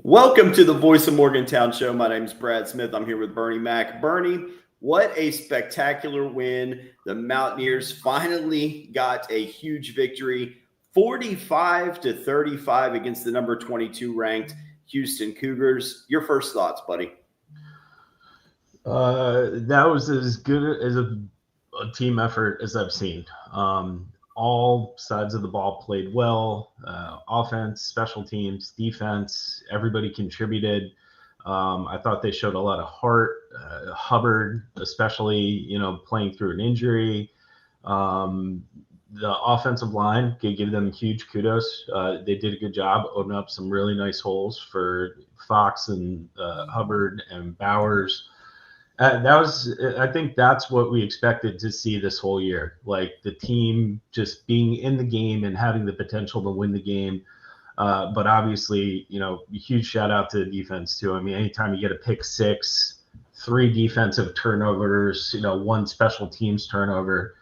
Welcome to the Voice of Morgantown show. My name is Brad Smith. I'm here with Bernie Mac. Bernie, what a spectacular win. The Mountaineers finally got a huge victory, 45-35 against the number 22 ranked Houston Cougars. Your first thoughts, buddy? That was as good as a team effort as I've seen. All sides of the ball played well. Offense, special teams, defense, everybody contributed. I thought they showed a lot of heart. Hubbard, especially, playing through an injury. The offensive line, could give them huge kudos. They did a good job opening up some really nice holes for Fox and Hubbard and Bowers. I think that's what we expected to see this whole year. Like the team just being in the game and having the potential to win the game. But obviously, huge shout out to the defense too. I mean, anytime you get a pick six, 3 defensive turnovers, 1 special teams turnover,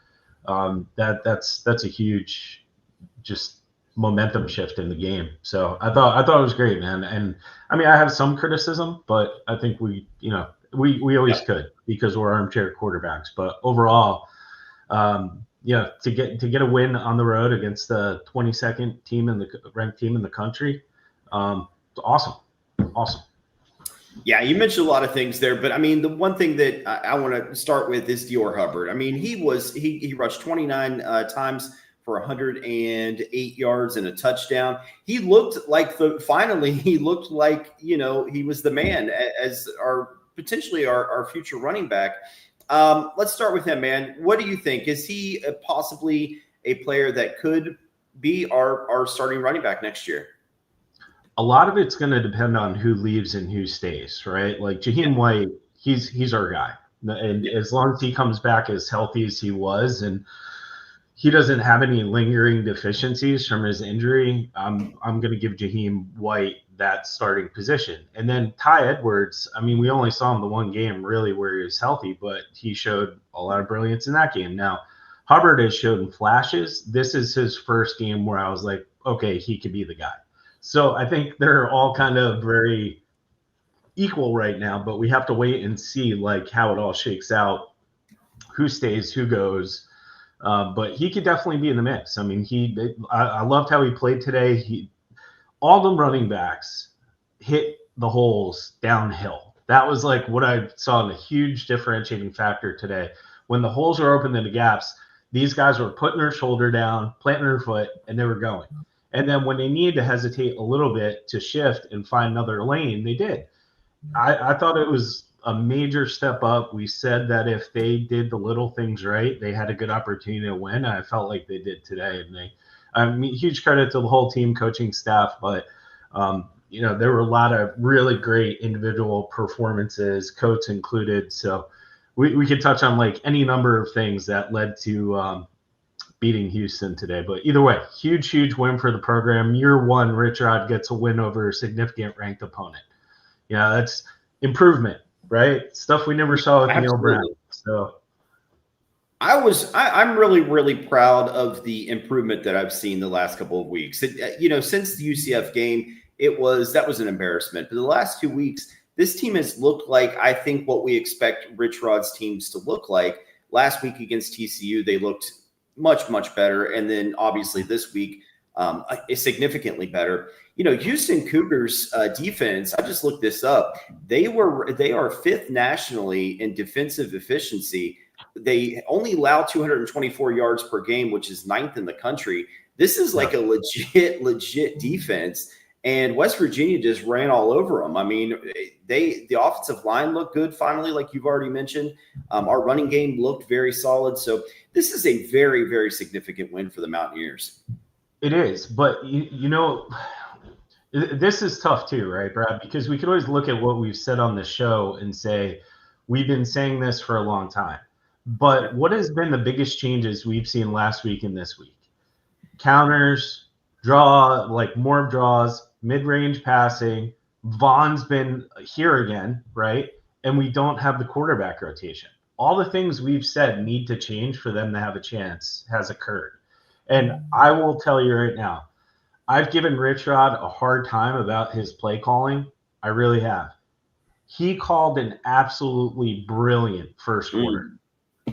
that's a huge just momentum shift in the game. So I thought it was great, man. And I mean, I have some criticism, but I think we always could because we're armchair quarterbacks. But overall, to get a win on the road against the 22nd team in the ranked team in the country, awesome. Yeah, you mentioned a lot of things there, but I mean, the one thing that I want to start with is Dior Hubbard. I mean, he rushed 29 times for 108 yards and a touchdown. He looked like he was the man as potentially our future running back. Let's start with him, man. What do you think? Is he possibly a player that could be our starting running back next year? A lot of it's going to depend on who leaves and who stays, right? Like Jaheim White, he's our guy. And as long as he comes back as healthy as he was and he doesn't have any lingering deficiencies from his injury, I'm going to give Jaheim White that starting position. And then Ty Edwards, I mean, we only saw him the one game really where he was healthy, but he showed a lot of brilliance in that game. Now, Hubbard has shown flashes. This is his first game where I was like, okay, he could be the guy. So I think they're all kind of very equal right now, but we have to wait and see like how it all shakes out, who stays, who goes. But he could definitely be in the mix. I mean, I loved how he played today. All the running backs hit the holes downhill. That was like what I saw in a huge differentiating factor today. When the holes were open in the gaps, these guys were putting their shoulder down, planting their foot, and they were going. And then when they needed to hesitate a little bit to shift and find another lane, they did. I thought it was a major step up. We said that if they did the little things right, they had a good opportunity to win. I felt like they did today. And huge credit to the whole team, coaching staff, but there were a lot of really great individual performances, Coates included. So we could touch on like any number of things that led to beating Houston today. But either way, huge win for the program. Year 1, Rich Rod gets a win over a significant ranked opponent. That's improvement, right? Stuff we never saw with Neil Brown. So I'm really proud of the improvement that I've seen the last couple of weeks. Since the UCF game, that was an embarrassment. But the last 2 weeks, this team has looked like, I think, what we expect Rich Rod's teams to look like. Last week against TCU, they looked much better. And then obviously this week is significantly better. Houston Cougars defense, I just looked this up. They are 5th nationally in defensive efficiency. They only allow 224 yards per game, which is 9th in the country. This is like a legit defense. And West Virginia just ran all over them. I mean, the offensive line looked good finally, like you've already mentioned. Our running game looked very solid. So this is a very, very significant win for the Mountaineers. It is, but this is tough too, right, Brad? Because we could always look at what we've said on the show and say, we've been saying this for a long time. But what has been the biggest changes we've seen last week and this week? Counters, more draws, mid-range passing. Vaughn's been here again, right? And we don't have the quarterback rotation. All the things we've said need to change for them to have a chance has occurred. And I will tell you right now, I've given Rich Rod a hard time about his play calling. I really have. He called an absolutely brilliant first quarter.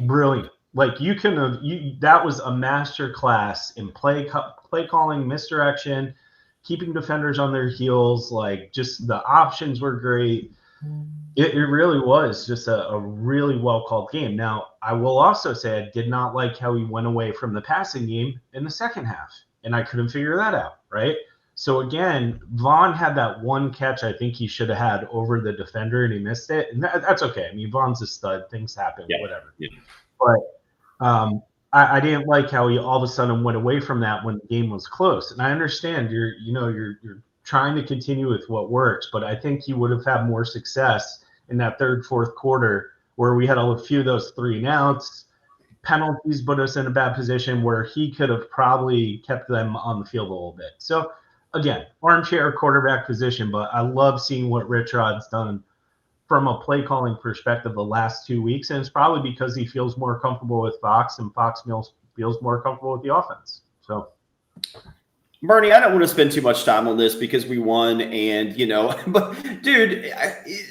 Brilliant. Like that was a master class in play calling, misdirection, keeping defenders on their heels. Like, just the options were great. It really was just a really well called game. Now, I will also say I did not like how he went away from the passing game in the second half, and I couldn't figure that out, right? So again, Vaughn had that one catch I think he should have had over the defender, and he missed it, and that's okay. I mean, Vaughn's a stud. Things happen, whatever. Yeah. But I didn't like how he all of a sudden went away from that when the game was close. And I understand you're trying to continue with what works, but I think he would have had more success in that third, fourth quarter where we had a few of those 3-and-outs. Penalties put us in a bad position where he could have probably kept them on the field a little bit. So again, armchair quarterback position, but I love seeing what Rich Rod's done from a play calling perspective the last 2 weeks. And it's probably because he feels more comfortable with Fox, and Fox feels more comfortable with the offense. So Bernie, I don't want to spend too much time on this because we won, and but dude,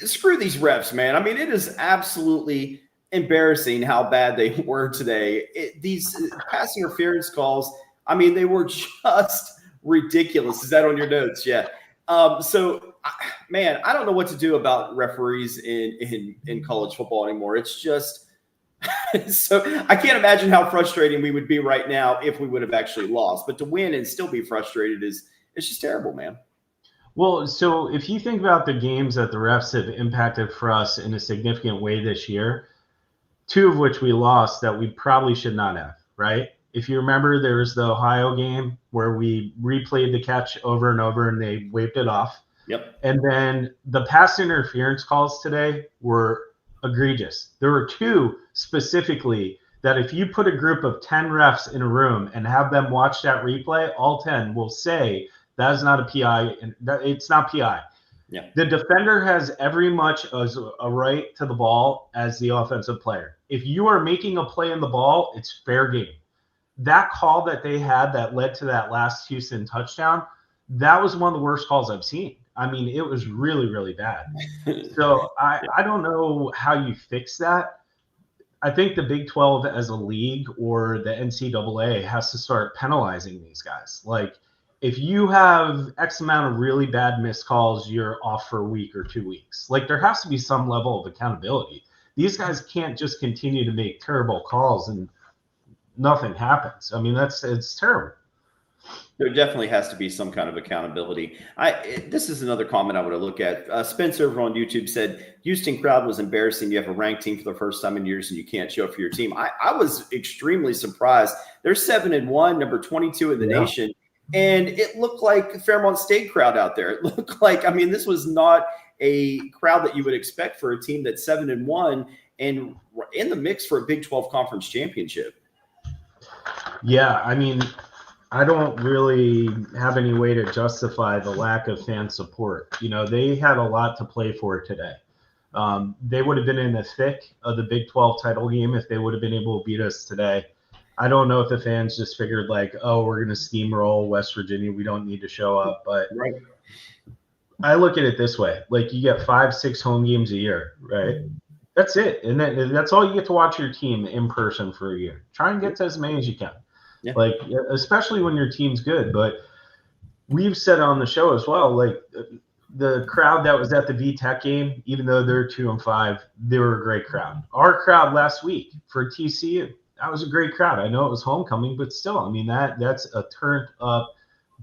screw these refs, man. I mean, it is absolutely embarrassing how bad they were today. These passing interference calls, I mean, they were just ridiculous. Is that on your notes? Yeah. So, man, I don't know what to do about referees in college football anymore. It's just so I can't imagine how frustrating we would be right now if we would have actually lost. But to win and still be frustrated it's just terrible, man. Well, so if you think about the games that the refs have impacted for us in a significant way this year, 2 of which we lost that we probably should not have, right? If you remember, there was the Ohio game where we replayed the catch over and over and they waved it off. Yep. And then the pass interference calls today were egregious. There were 2 specifically that if you put a group of 10 refs in a room and have them watch that replay, all 10 will say that is not a PI, and it's not PI. Yeah. The defender has every much as a right to the ball as the offensive player. If you are making a play in the ball, it's fair game. That call that they had that led to that last Houston touchdown, that was one of the worst calls I've seen. I mean, it was really, really bad. So I don't know how you fix that. I think the Big 12 as a league or the NCAA has to start penalizing these guys. Like, if you have X amount of really bad missed calls, you're off for a week or 2 weeks. Like, there has to be some level of accountability. These guys can't just continue to make terrible calls and nothing happens. I mean, it's terrible. There definitely has to be some kind of accountability. This is another comment I would look at. Spencer over on YouTube said, Houston crowd was embarrassing. You have a ranked team for the first time in years and you can't show up for your team. I was extremely surprised. They're 7-1, number 22 in the nation. And it looked like Fairmont State crowd out there. It looked like, I mean, this was not a crowd that you would expect for a team that's 7-1 and in the mix for a Big 12 conference championship. Yeah, I mean, I don't really have any way to justify the lack of fan support. They had a lot to play for today. They would have been in the thick of the Big 12 title game if they would have been able to beat us today. I don't know if the fans just figured like, oh, we're going to steamroll West Virginia. We don't need to show up. But right. I look at it this way. Like, you get 5-6 home games a year, right? That's it. And that's all you get to watch your team in person for a year. Try and get to as many as you can. Yeah. Like, especially when your team's good. But we've said on the show as well, like, the crowd that was at the VTech game, even though they're 2-5, they were a great crowd. Our crowd last week for TCU, that was a great crowd. I know it was homecoming, but still, I mean, that's a turned up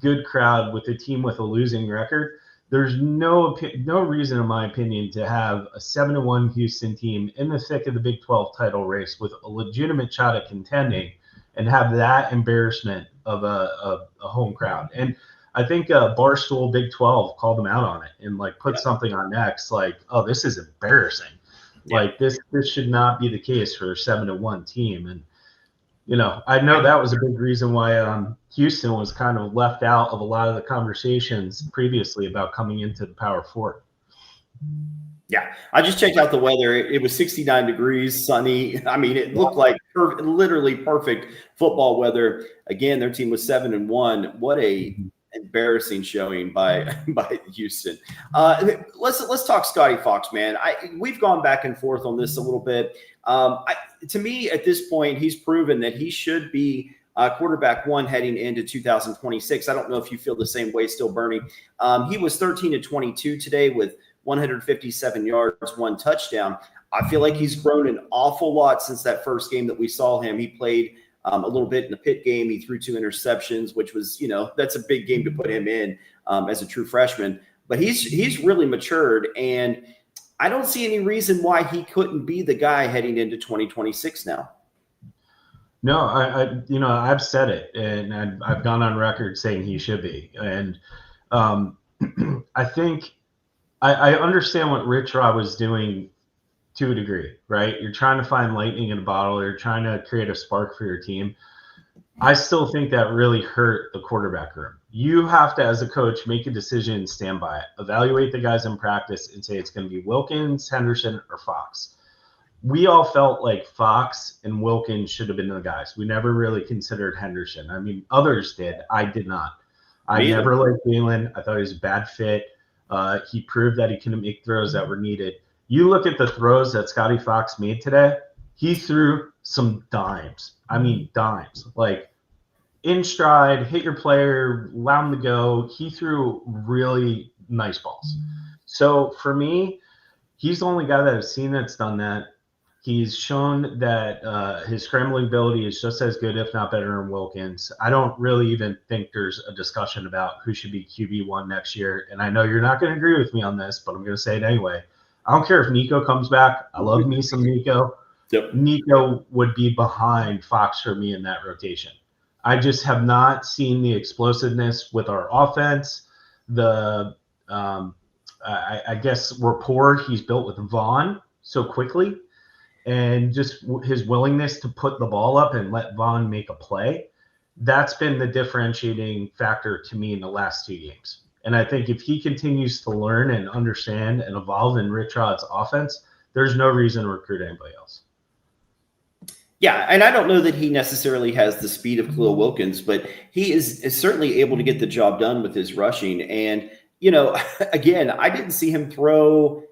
good crowd with a team with a losing record. There's no reason, in my opinion, to have a 7-1 Houston team in the thick of the Big 12 title race with a legitimate shot at contending and have that embarrassment of a home crowd. And I think Barstool Big 12 called them out on it and like put something on X like, oh, this is embarrassing. Yeah. Like this should not be the case for a 7-1 team. And I know that was a big reason why Houston was kind of left out of a lot of the conversations previously about coming into the Power Four. Yeah, I just checked out the weather. It was 69 degrees, sunny. I mean, it looked like literally perfect football weather. Again, their team was 7-1. What a embarrassing showing by Houston. Let's talk Scotty Fox, man. We've gone back and forth on this a little bit. To me, at this point, he's proven that he should be quarterback one heading into 2026. I don't know if you feel the same way still, Bernie. He was 13 to 22 today with 157 yards, 1 touchdown. I feel like he's grown an awful lot since that first game that we saw him. He played a little bit in the Pitt game. He threw 2 interceptions, which was, that's a big game to put him in as a true freshman. But he's really matured, and I don't see any reason why he couldn't be the guy heading into 2026 now. No, I've said it, and I've gone on record saying he should be. And I think I understand what Rich Rod was doing to a degree, right? You're trying to find lightning in a bottle. You're trying to create a spark for your team. I still think that really hurt the quarterback room. You have to, as a coach, make a decision and stand by it. Evaluate the guys in practice and say it's going to be Wilkins, Henderson, or Fox. We all felt like Fox and Wilkins should have been the guys. We never really considered Henderson. I mean, others did. I did not. I never liked Galen. I thought he was a bad fit. He proved that he couldn't make throws that were needed. You look at the throws that Scotty Fox made today, he threw some dimes. I mean, dimes. Like, in stride, hit your player, allow him to go. He threw really nice balls. So, for me, he's the only guy that I've seen that's done that. He's shown that his scrambling ability is just as good, if not better, than Wilkins. I don't really even think there's a discussion about who should be QB1 next year. And I know you're not going to agree with me on this, but I'm going to say it anyway. I don't care if Nico comes back. I love me some Nico. Yep. Nico would be behind Fox for me in that rotation. I just have not seen the explosiveness with our offense, the I guess rapport he's built with Vaughn so quickly, and just his willingness to put the ball up and let Vaughn make a play. That's been the differentiating factor to me in the last 2 games. And I think if he continues to learn and understand and evolve in Rich Rod's offense, there's no reason to recruit anybody else. Yeah, and I don't know that he necessarily has the speed of Khalil Wilkins, but he is certainly able to get the job done with his rushing. And, again, I didn't see him throw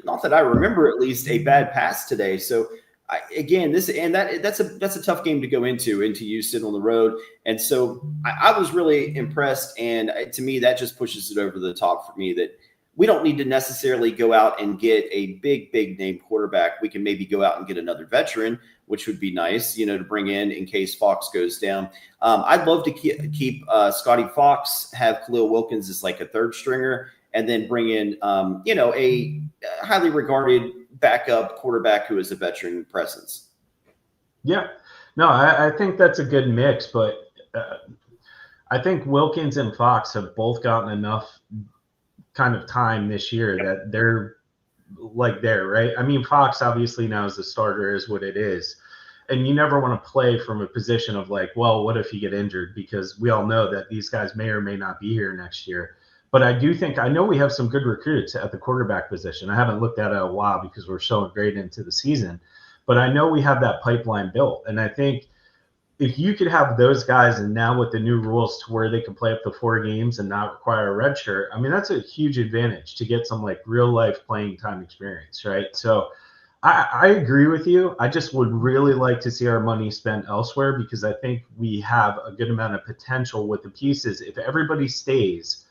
not that I remember at least, a bad pass today. So that's a tough game to go into Houston on the road. And so I was really impressed. And to me, that just pushes it over the top for me that we don't need to necessarily go out and get a big name quarterback. We can maybe go out and get another veteran, which would be nice, to bring in case Fox goes down. I'd love to keep Scotty Fox, have Khalil Wilkins as like a third stringer, and then bring in, a highly regarded backup quarterback who is a veteran presence. Yeah, no, I think that's a good mix, but I think Wilkins and Fox have both gotten enough kind of time this year that they're there, right? I mean, Fox obviously now as the starter is what it is. And you never want to play from a position of what if you get injured? Because we all know that these guys may or may not be here next year. But I know we have some good recruits at the quarterback position. I haven't looked at it in a while because we're so great into the season. But I know we have that pipeline built. And I think if you could have those guys, and now with the new rules to where they can play up to 4 games and not require a red shirt, I mean, that's a huge advantage to get some real life playing time experience, right? So I agree with you. I just would really like to see our money spent elsewhere because I think we have a good amount of potential with the pieces. If everybody stays,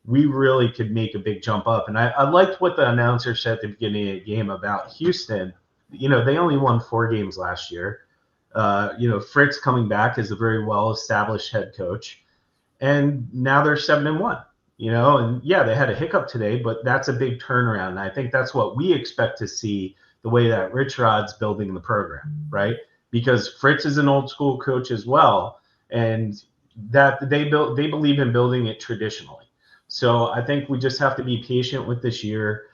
we really could make a big jump up. And I liked what the announcer said at the beginning of the game about Houston. They only won 4 games last year. Fritz coming back is a very well-established head coach. And now they're 7-1, and yeah, they had a hiccup today, but that's a big turnaround. And I think that's what we expect to see the way that Rich Rod's building the program, right? Because Fritz is an old school coach as well. And that they believe in building it traditionally. So I think we just have to be patient with this year,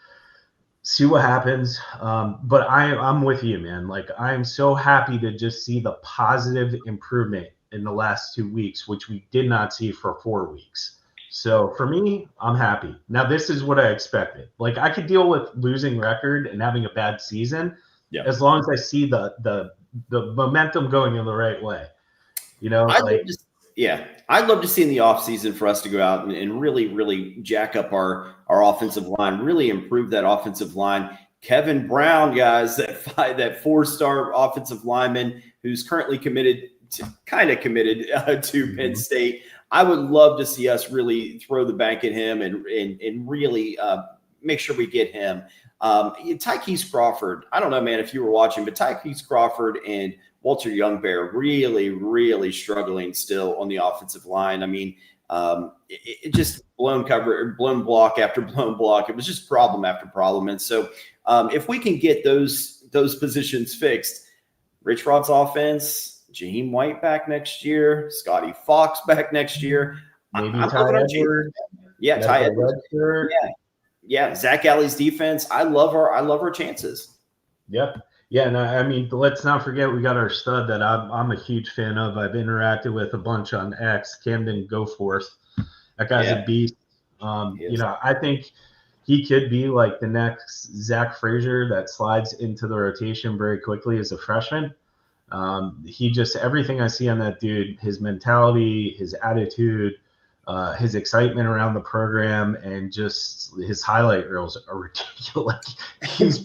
see what happens. But I'm with you, man. I'm so happy to just see the positive improvement in the last 2 weeks, which we did not see for 4 weeks. So for me, I'm happy. Now, this is what I expected. I could deal with losing record and having a bad season as long as I see the momentum going in the right way. Yeah, I'd love to see in the offseason for us to go out and really, really jack up our offensive line, really improve that offensive line. Kevin Brown, guys, that 4-star offensive lineman who's currently committed to Penn State. I would love to see us really throw the bank at him and really make sure we get him. Tykees Crawford, I don't know, man, if you were watching, but Tykees Crawford and Walter Youngbear really, really struggling still on the offensive line. I mean, it just blown block after blown block. It was just problem after problem. And so if we can get those positions fixed, Rich Rod's offense, Jaheim White back next year, Scotty Fox back next year. Maybe Ty Edwards. Yeah, Ty Edwards. Yeah, Zach Alley's defense. I love our chances. Yep. Yeah, and I mean, let's not forget we got our stud that I'm a huge fan of. I've interacted with a bunch on X, Camden Goforth. That guy's a beast. I think he could be like the next Zach Frazier that slides into the rotation very quickly as a freshman. He just, everything I see on that dude, his mentality, his attitude, his excitement around the program, and just his highlight reels are ridiculous. He's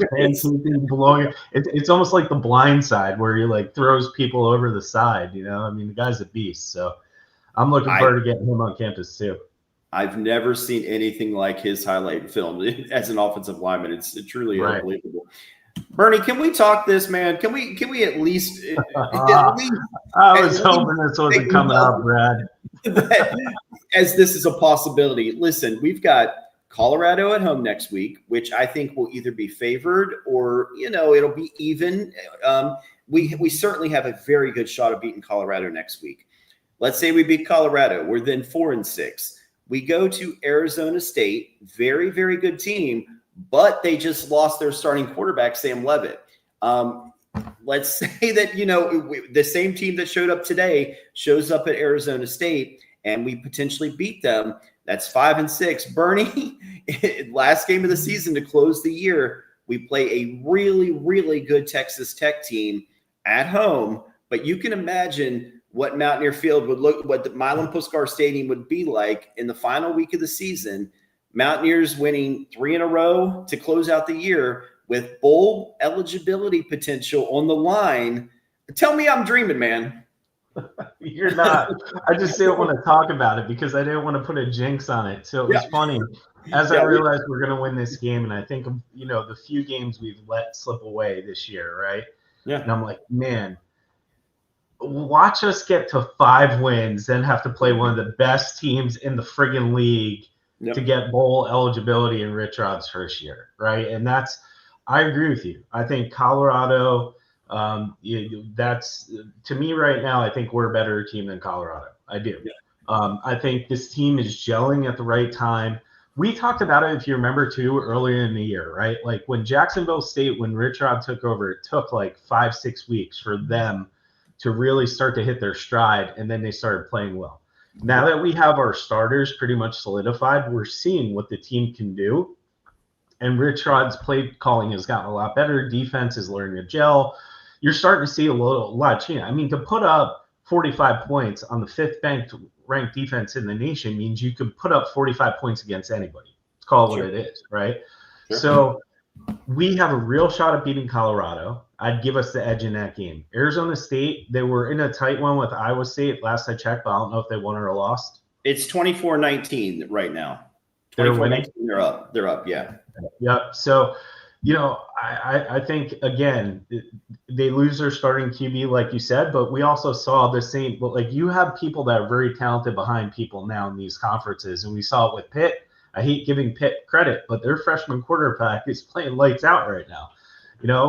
blowing. It's almost like The Blind Side, where he like throws people over the side. I mean, the guy's a beast. So I'm looking forward to getting him on campus too. I've never seen anything like his highlight film as an offensive lineman. It's truly unbelievable. Bernie, can we talk this, man? Can we at least? I was hoping this wasn't coming up, Brad. As this is a possibility. Listen, we've got Colorado at home next week, which I think will either be favored or it'll be even. We certainly have a very good shot of beating Colorado next week. Let's say we beat Colorado. We're then 4-6. We go to Arizona State, very, very good team, but they just lost their starting quarterback, Sam Leavitt. Let's say that, the same team that showed up today shows up at Arizona State and we potentially beat them. That's 5-6. Bernie, last game of the season to close the year, we play a really, really good Texas Tech team at home, but you can imagine what Mountaineer Field would look, what the Milan Puskar Stadium would be like in the final week of the season. Mountaineers winning 3 in a row to close out the year with bowl eligibility potential on the line. Tell me I'm dreaming, man. You're not. I just didn't want to talk about it because I didn't want to put a jinx on it. So it was funny. As I realized we're going to win this game, and I think of, the few games we've let slip away this year, right? Yeah. And I'm like, man, watch us get to 5 wins, then have to play one of the best teams in the friggin' league to get bowl eligibility in Rich Rod's first year, right? And I agree with you. I think Colorado, that's, to me right now, I think we're a better team than Colorado. I do. Yeah. I think this team is gelling at the right time. We talked about it, if you remember, too, earlier in the year, right? Like when Jacksonville State, when Rich Rod took over, it took like 5-6 weeks for them to really start to hit their stride, and then they started playing well. Now that we have our starters pretty much solidified, we're seeing what the team can do. And Rich Rod's play calling has gotten a lot better. Defense is learning to gel. You're starting to see a lot of change. I mean, to put up 45 points on the 5th ranked defense in the nation means you could put up 45 points against anybody. Let's call it what it is, right? Sure. So we have a real shot at beating Colorado. I'd give us the edge in that game. Arizona State, they were in a tight one with Iowa State last I checked, but I don't know if they won or lost. It's 24-19 right now. 24-19, they're up, yeah. Yep. So, I think, again, they lose their starting QB, like you said, but we also saw the same. Like, you have people that are very talented behind people now in these conferences, and we saw it with Pitt. I hate giving Pitt credit, but their freshman quarterback is playing lights out right now.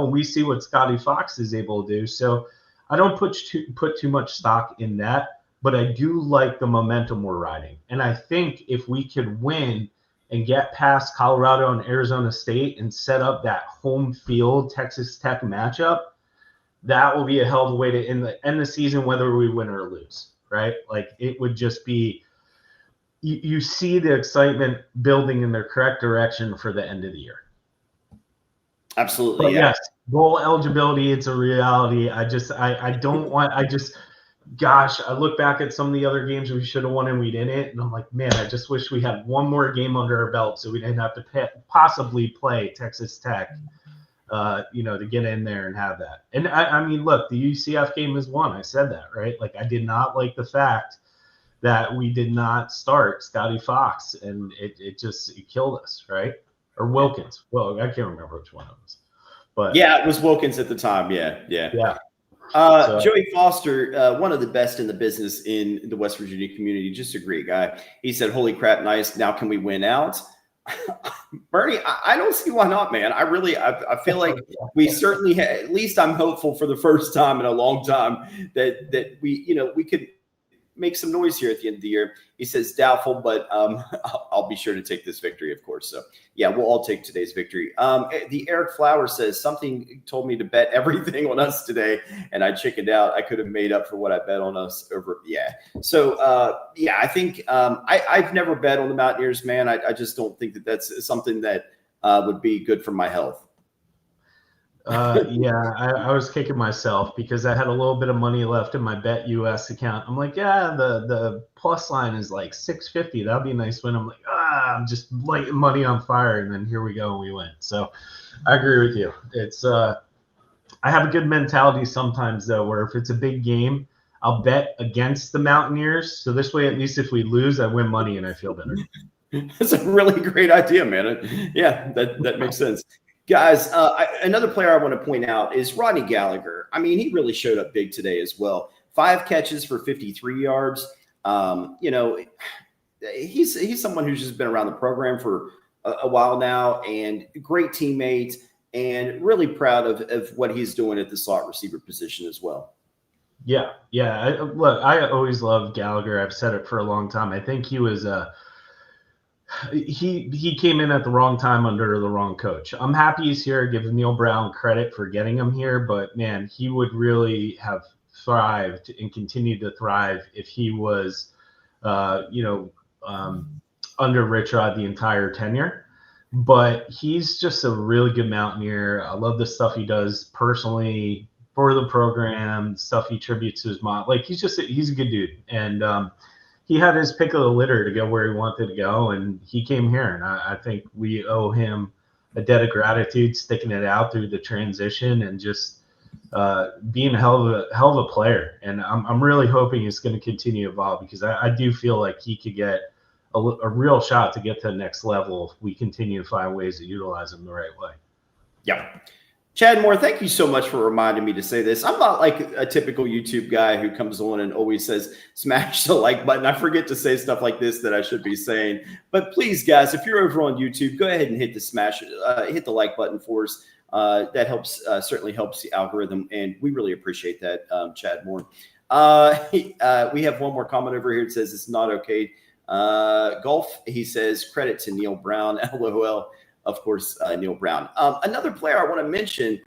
We see what Scotty Fox is able to do. So I don't put too much stock in that, but I do like the momentum we're riding. And I think if we could win and get past Colorado and Arizona State and set up that home field Texas Tech matchup, that will be a hell of a way to end the season, whether we win or lose, right? Like, it would just be you see the excitement building in the correct direction for the end of the year. Absolutely. But yes, bowl eligibility, it's a reality. gosh, I look back at some of the other games we should have won and we didn't, and I'm like, man, I just wish we had one more game under our belt so we didn't have to possibly play Texas Tech, to get in there and have that. And I mean, look, the UCF game is one. I said that, right? Like, I did not like the fact that we did not start Scotty Fox, and it killed us, right? Or Wilkins. Well, I can't remember which one it was. But yeah, it was Wilkins at the time. Yeah. Joey Foster, one of the best in the business in the West Virginia community, just a great guy. He said, "Holy crap, nice. Now can we win out?" Bernie, I don't see why not, man. I feel like we certainly at least I'm hopeful for the first time in a long time that we could make some noise here at the end of the year. He says doubtful, but I'll be sure to take this victory, of course. So yeah, we'll all take today's victory. The Eric Flower says something told me to bet everything on us today, and I chickened out. I could have made up for what I bet on us over. Yeah. So I think I've never bet on the Mountaineers, man. I just don't think that's something that would be good for my health. I was kicking myself because I had a little bit of money left in my Bet US account. I'm like, yeah, the plus line is like 650. That'd be a nice win. I'm like, I'm just lighting money on fire, and then here we go and we win. So I agree with you. It's I have a good mentality sometimes though, where if it's a big game, I'll bet against the Mountaineers. So this way, at least if we lose, I win money and I feel better. That's a really great idea, man. Yeah, that makes sense. Guys, another player I want to point out is Rodney Gallagher. I mean, he really showed up big today as well. 5 catches for 53 yards. He's someone who's just been around the program for a while now, and great teammate, and really proud of what he's doing at the slot receiver position as well. Yeah. I always loved Gallagher. I've said it for a long time. I think he was he came in at the wrong time under the wrong coach. I'm happy he's here. Give Neil Brown credit for getting him here, but man, he would really have thrived and continued to thrive if he was, under Rich Rod the entire tenure. But he's just a really good Mountaineer. I love the stuff he does personally for the program, stuff he tributes to his mom. Like, he's a good dude. And he had his pick of the litter to go where he wanted to go, and he came here. And I think we owe him a debt of gratitude, sticking it out through the transition and just being a hell of a player. And I'm really hoping he's going to continue to evolve, because I do feel like he could get a real shot to get to the next level if we continue to find ways to utilize him the right way. Yeah. Chad Moore, thank you so much for reminding me to say this. I'm not like a typical YouTube guy who comes on and always says, smash the like button. I forget to say stuff like this that I should be saying. But please, guys, if you're over on YouTube, go ahead and hit the like button for us. That helps, certainly helps the algorithm. And we really appreciate that, Chad Moore. We have one more comment over here. It says, it's not okay. Golf, he says, credit to Neil Brown, LOL. Of course, Neil Brown. Another player I want to mention,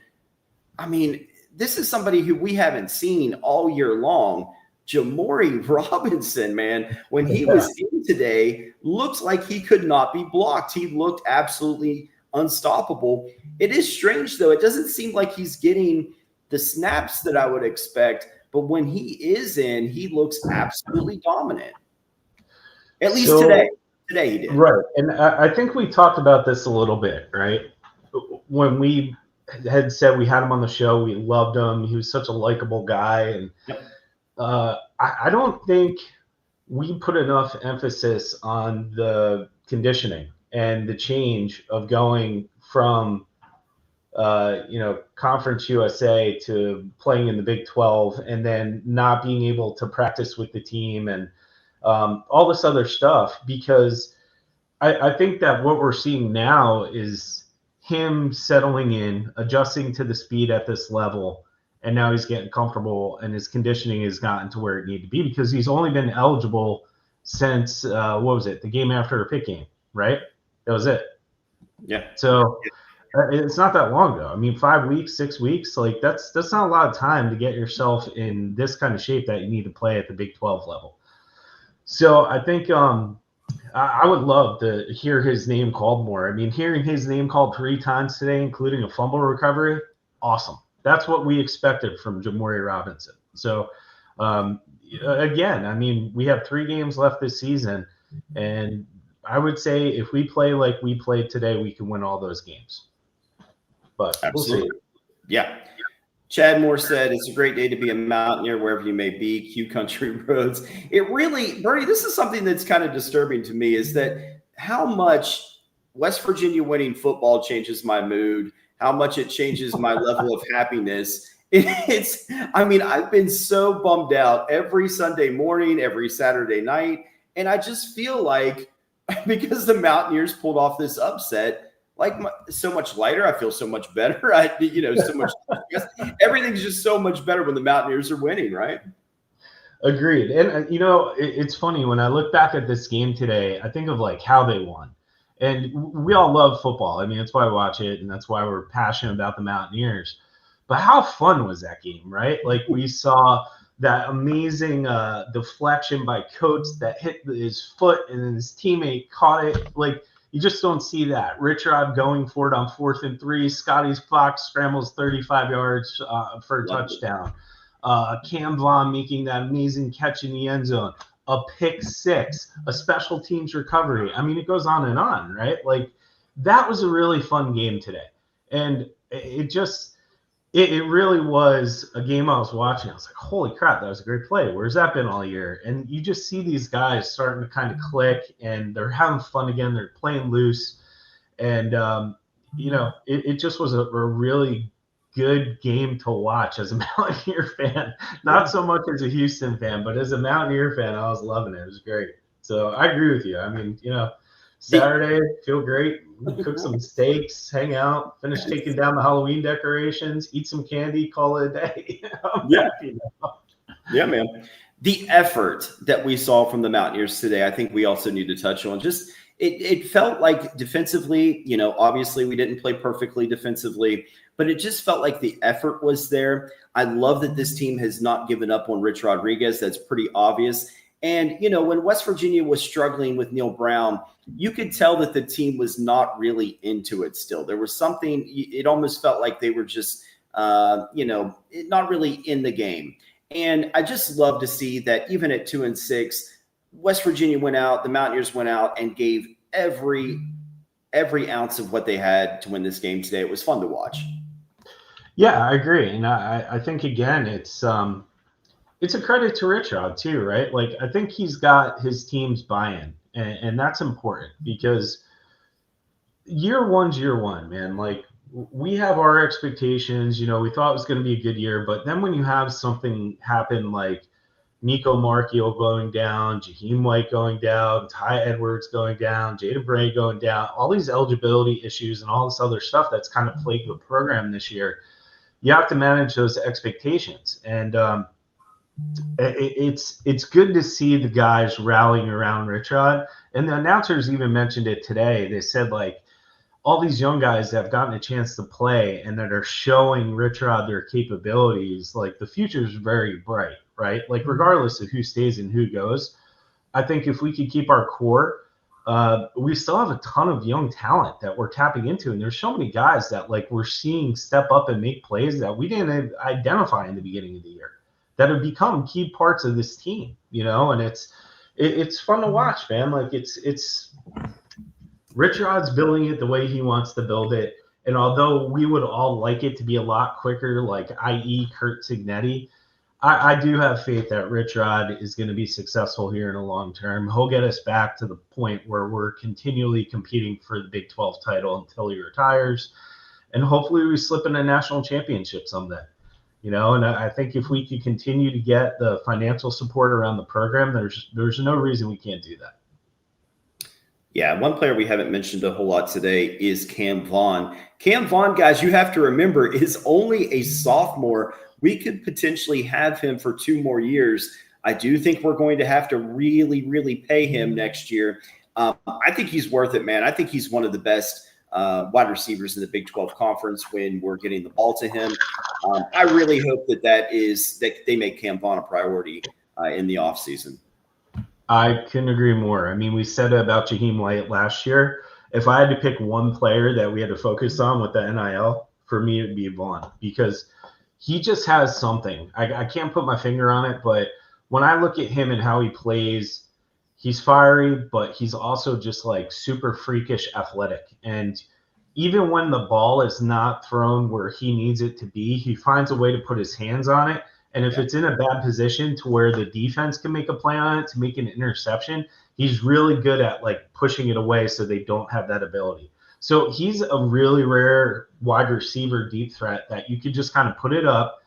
I mean, this is somebody who we haven't seen all year long. Jamori Robinson, man, when he was in today, looks like he could not be blocked. He looked absolutely unstoppable. It is strange, though. It doesn't seem like he's getting the snaps that I would expect. But when he is in, he looks absolutely dominant. At least today. Today he did. Right. And I think we talked about this a little bit, right? When we had said we had him on the show, we loved him. He was such a likable guy. And I don't think we put enough emphasis on the conditioning and the change of going from, Conference USA to playing in the Big 12 and then not being able to practice with the team and all this other stuff, because I think that what we're seeing now is him settling in, adjusting to the speed at this level, and now he's getting comfortable and his conditioning has gotten to where it needed to be, because he's only been eligible since, the game after a pick game, right? That was it. Yeah. So it's not that long ago. I mean, 5 weeks, 6 weeks, like that's not a lot of time to get yourself in this kind of shape that you need to play at the Big 12 level. So I think I would love to hear his name called more. I mean, hearing his name called 3 times today, including a fumble recovery, awesome. That's what we expected from Jamori Robinson. So again, I mean, we have 3 games left this season, and I would say if we play like we played today, we can win all those games. But Absolutely. We'll see. Yeah. Chad Moore said, it's a great day to be a Mountaineer wherever you may be, Q Country Roads. It really, Bernie, this is something that's kind of disturbing to me, is that how much West Virginia winning football changes my mood, how much it changes my level of happiness. I mean, I've been so bummed out every Sunday morning, every Saturday night. And I just feel like because the Mountaineers pulled off this upset, like so much lighter. I feel so much better. So much. Everything's just so much better when the Mountaineers are winning, right? Agreed. And it's funny when I look back at this game today, I think of like how they won. And we all love football. I mean, that's why I watch it, and that's why we're passionate about the Mountaineers. But how fun was that game, right? Like we saw that amazing deflection by Coates that hit his foot, and then his teammate caught it. Like, you just don't see that. Richard going for it on 4th and 3. Scotty Fox scrambles 35 yards for a touchdown. Cam Vaughn making that amazing catch in the end zone. A pick 6, a special teams recovery. I mean, it goes on and on, right? Like, that was a really fun game today. And it really was a game I was watching. I was like, holy crap, that was a great play. Where's that been all year? And you just see these guys starting to kind of click, and they're having fun again. They're playing loose. And, it just was a really good game to watch as a Mountaineer fan. Not so much as a Houston fan, but as a Mountaineer fan, I was loving it. It was great. So I agree with you. I mean, Saturday, feel great. Cook some steaks, hang out, finish taking down the Halloween decorations, eat some candy, call it a day. Yeah. Yeah, man. The effort that we saw from the Mountaineers today, I think we also need to touch on. Just it felt like defensively, obviously we didn't play perfectly defensively, but it just felt like the effort was there. I love that this team has not given up on Rich Rodriguez. That's pretty obvious. And, when West Virginia was struggling with Neil Brown, you could tell that the team was not really into it still. There was something, it almost felt like they were just, not really in the game. And I just love to see that even at 2-6, West Virginia went out, the Mountaineers went out and gave every ounce of what they had to win this game today. It was fun to watch. Yeah, I agree. And I think, again, it's a credit to Richard too, right? Like, I think he's got his team's buy-in, and that's important because year one's year one, man. Like, we have our expectations. We thought it was going to be a good year, but then when you have something happen like Nico Marchiol going down, Jaheim White going down, Ty Edwards going down, Jada Bray going down, all these eligibility issues and all this other stuff that's kind of plagued the program this year, you have to manage those expectations. And it's good to see the guys rallying around Richard. And the announcers even mentioned it today. They said, like, all these young guys that have gotten a chance to play and that are showing Richard their capabilities, like, the future is very bright, right? Like, regardless of who stays and who goes, I think if we could keep our core, we still have a ton of young talent that we're tapping into. And there's so many guys that, like, we're seeing step up and make plays that we didn't identify in the beginning of the year that have become key parts of this team, and it's fun to watch, man. Like, it's Richard's building it the way he wants to build it. And although we would all like it to be a lot quicker, like, i.e. Kurt Signetti, I do have faith that Richard is going to be successful here in the long term. He'll get us back to the point where we're continually competing for the Big 12 title until he retires. And hopefully we slip in a national championship someday. And I think if we could continue to get the financial support around the program, there's no reason we can't do that. Yeah, one player we haven't mentioned a whole lot today is Cam Vaughn. Cam Vaughn, guys, you have to remember, is only a sophomore. We could potentially have him for 2 more years. I do think we're going to have to really, really pay him next year. I think he's worth it, man. I think he's one of the best wide receivers in the Big 12 Conference when we're getting the ball to him. I really hope that they make Cam Vaughn a priority in the offseason. I couldn't agree more. I mean, we said it about Jaheim White last year. If I had to pick one player that we had to focus on with the NIL, for me, it'd be Vaughn, because he just has something. I can't put my finger on it, but when I look at him and how he plays, he's fiery, but he's also just like super freakish athletic. And even when the ball is not thrown where he needs it to be, he finds a way to put his hands on it. And if it's in a bad position to where the defense can make a play on it to make an interception, he's really good at like pushing it away so they don't have that ability. So he's a really rare wide receiver deep threat that you could just kind of put it up.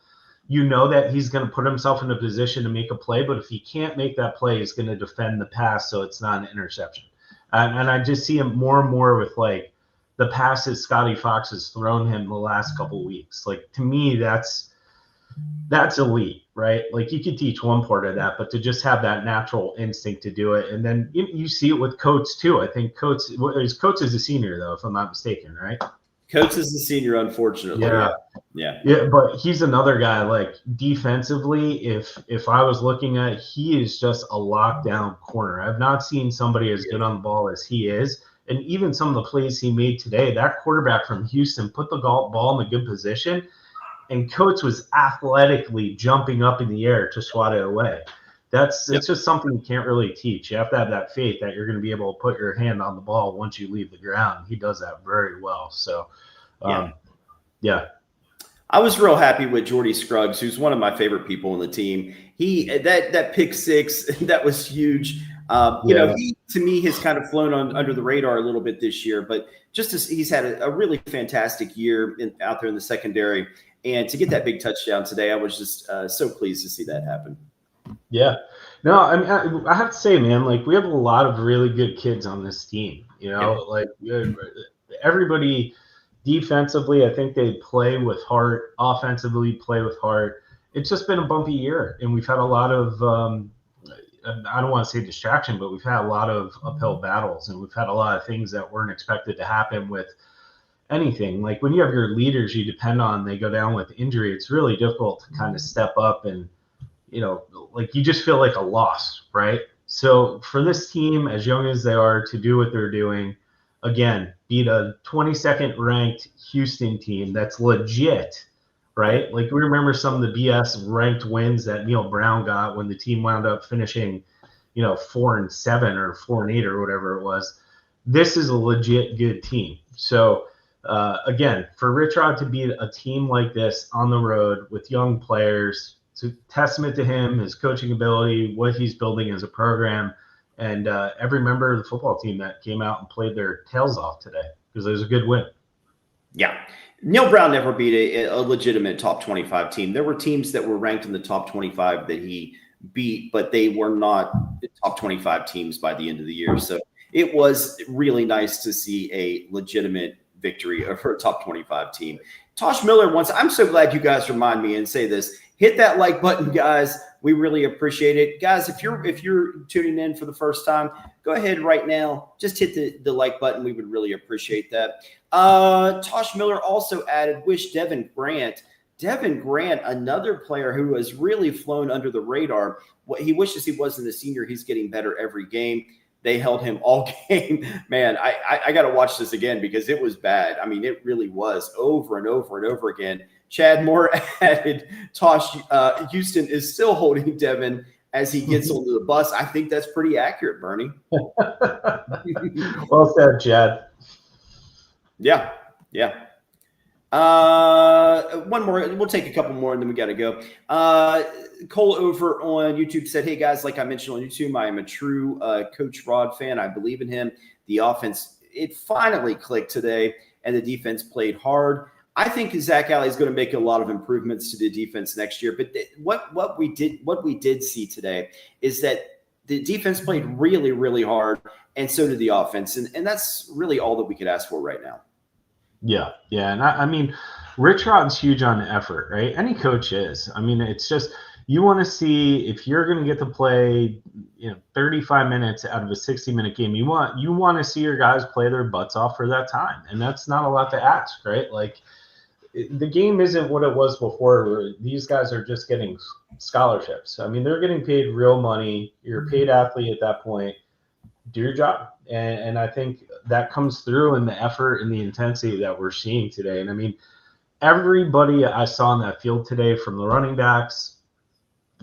You know that he's going to put himself in a position to make a play, but if he can't make that play, he's going to defend the pass so it's not an interception. And I just see him more and more with like the passes Scotty Fox has thrown him the last couple of weeks. Like, to me, that's elite, right? Like, you could teach one part of that, but to just have that natural instinct to do it. And then you see it with Coates too. I think Coates is a senior though, if I'm not mistaken, right? Coates is the senior, unfortunately. Yeah, but he's another guy, like, defensively, if I was looking at, he is just a lockdown corner. I've not seen somebody as good on the ball as he is. And even some of the plays he made today, that quarterback from Houston put the ball in a good position, and Coates was athletically jumping up in the air to swat it away. It's just something you can't really teach. You have to have that faith that you're going to be able to put your hand on the ball once you leave the ground. He does that very well. So, yeah. I was real happy with Jordy Scruggs, who's one of my favorite people on the team. That pick six, that was huge. He, to me, has kind of flown under the radar a little bit this year, but just as he's had a really fantastic year out there in the secondary. And to get that big touchdown today, I was just so pleased to see that happen. Yeah. No, I mean, I have to say, man, like, we have a lot of really good kids on this team. Like, everybody defensively, I think they play with heart. Offensively, play with heart. It's just been a bumpy year, and we've had a lot of I don't want to say distraction, but we've had a lot of uphill battles, and we've had a lot of things that weren't expected to happen with anything. Like, when you have your leaders you depend on, they go down with injury, it's really difficult to kind of step up and, like, you just feel like a loss, right? So for this team, as young as they are, to do what they're doing, again, beat a 22nd ranked Houston team that's legit, right? Like, we remember some of the BS ranked wins that Neil Brown got when the team wound up finishing, 4-7 or 4-8 or whatever it was. This is a legit good team. So, again, for Rich Rod to beat a team like this on the road with young players, it's a testament to him, his coaching ability, what he's building as a program, and every member of the football team that came out and played their tails off today, because it was a good win. Yeah. Neil Brown never beat a legitimate top 25 team. There were teams that were ranked in the top 25 that he beat, but they were not the top 25 teams by the end of the year. So it was really nice to see a legitimate victory over a top 25 team. Tosh Miller wants, I'm so glad you guys remind me and say this. Hit that like button, guys. We really appreciate it. Guys, if you're tuning in for the first time, go ahead right now. Just hit the like button. We would really appreciate that. Tosh Miller also added, wish Devin Grant, another player who has really flown under the radar. What he wishes he wasn't a senior. He's getting better every game. They held him all game. Man, I got to watch this again because it was bad. I mean, it really was, over and over and over again. Chad Moore added, Tosh, Houston is still holding Devin as he gets onto the bus. I think that's pretty accurate, Bernie. Well said, Chad. Yeah. One more. We'll take a couple more, and then we got to go. Cole over on YouTube said, hey, guys, like I mentioned on YouTube, I am a true Coach Rod fan. I believe in him. The offense, it finally clicked today, and the defense played hard. I think Zach Alley is going to make a lot of improvements to the defense next year. But what we did see today is that the defense played really, really hard, and so did the offense. And that's really all that we could ask for right now. Yeah. And I mean, Rich Rod's huge on effort, right? Any coach is. I mean, it's just, you want to see, if you're going to get to play 35 minutes out of a 60-minute game, you want to see your guys play their butts off for that time. And that's not a lot to ask, right? Like, the game isn't what it was before, where these guys are just getting scholarships. I mean, they're getting paid real money. You're a paid athlete at that point. Do your job. And I think that comes through in the effort and the intensity that we're seeing today. And I mean, everybody I saw on that field today, from the running backs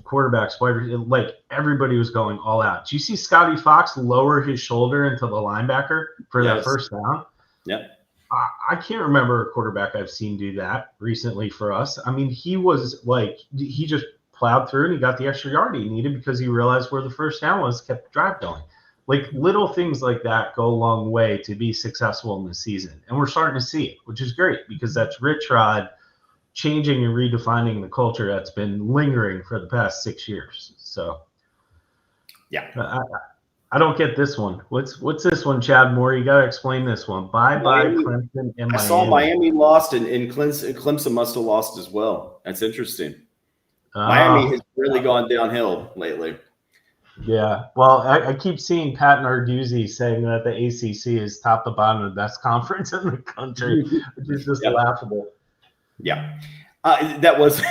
quarterbacks, like everybody was going all out. Did you see Scotty Fox lower his shoulder into the linebacker for that first down? Yep. I can't remember a quarterback I've seen do that recently for us. I mean, he was like, he just plowed through and he got the extra yard he needed because he realized where the first down was, kept the drive going. Like little things like that go a long way to be successful in the season. And we're starting to see it, which is great because that's Rich Rod changing and redefining the culture that's been lingering for the past 6 years. So, yeah. I don't get this one. What's this one, Chad Moore? You got to explain this one. Bye Clemson and Miami. I saw Miami lost, and Clemson must have lost as well. That's interesting. Miami has really gone downhill lately. Yeah. Well, I keep seeing Pat Narduzzi saying that the ACC is top to bottom the best conference in the country, which is just laughable. Yeah. That was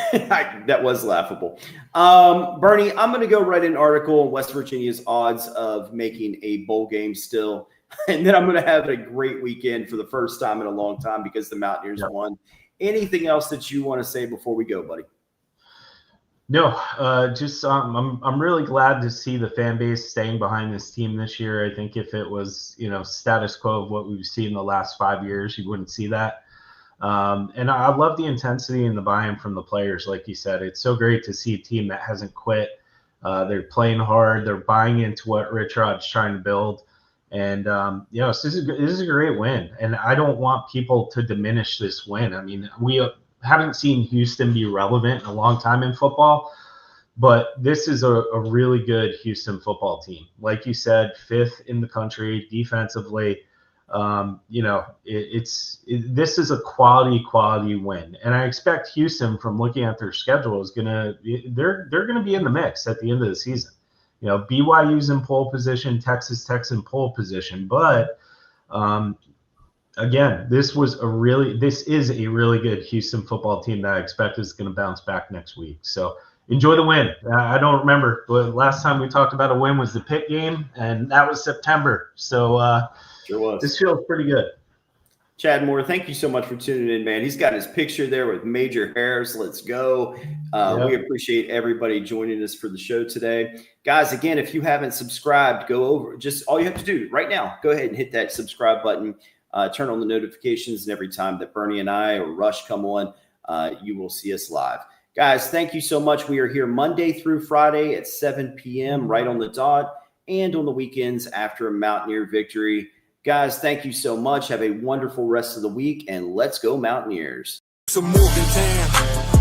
laughable. Bernie, I'm going to go write an article on West Virginia's odds of making a bowl game still. And then I'm going to have a great weekend for the first time in a long time because the Mountaineers won. Anything else that you want to say before we go, buddy? No, just I'm really glad to see the fan base staying behind this team this year. I think if it was, status quo of what we've seen in the last 5 years, you wouldn't see that. And I love the intensity and the buy-in from the players. Like you said, it's so great to see a team that hasn't quit. They're playing hard. They're buying into what Rich Rod's trying to build. And, so this is a great win. And I don't want people to diminish this win. I mean, we haven't seen Houston be relevant in a long time in football, but this is a really good Houston football team. Like you said, 5th in the country defensively. This is a quality win, and I expect Houston, from looking at their schedule, they're gonna be in the mix at the end of the season. BYU's in pole position, Texas Tech's in pole position, but again, this is a really good Houston football team that I expect is going to bounce back next week. So enjoy the win. I don't remember, but last time we talked about a win was the Pitt game, and that was September. So sure was. This feels pretty good. Chad Moore, thank you so much for tuning in, man. He's got his picture there with Major Harris. Let's go. We appreciate everybody joining us for the show today. Guys, again, if you haven't subscribed, go over. Just all you have to do right now, go ahead and hit that subscribe button. Turn on the notifications, and every time that Bernie and I or Rush come on, you will see us live. Guys, thank you so much. We are here Monday through Friday at 7 p.m. right on the dot, and on the weekends after a Mountaineer victory. Guys, thank you so much. Have a wonderful rest of the week, and let's go Mountaineers. Some Morgantown,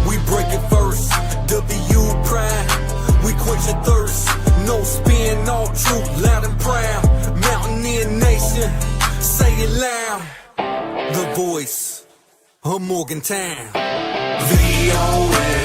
we break it first. WVU pride, we quench your thirst. No spin, all truth, loud and proud. Mountaineer nation, say it loud. The Voice of Morgantown. VOA.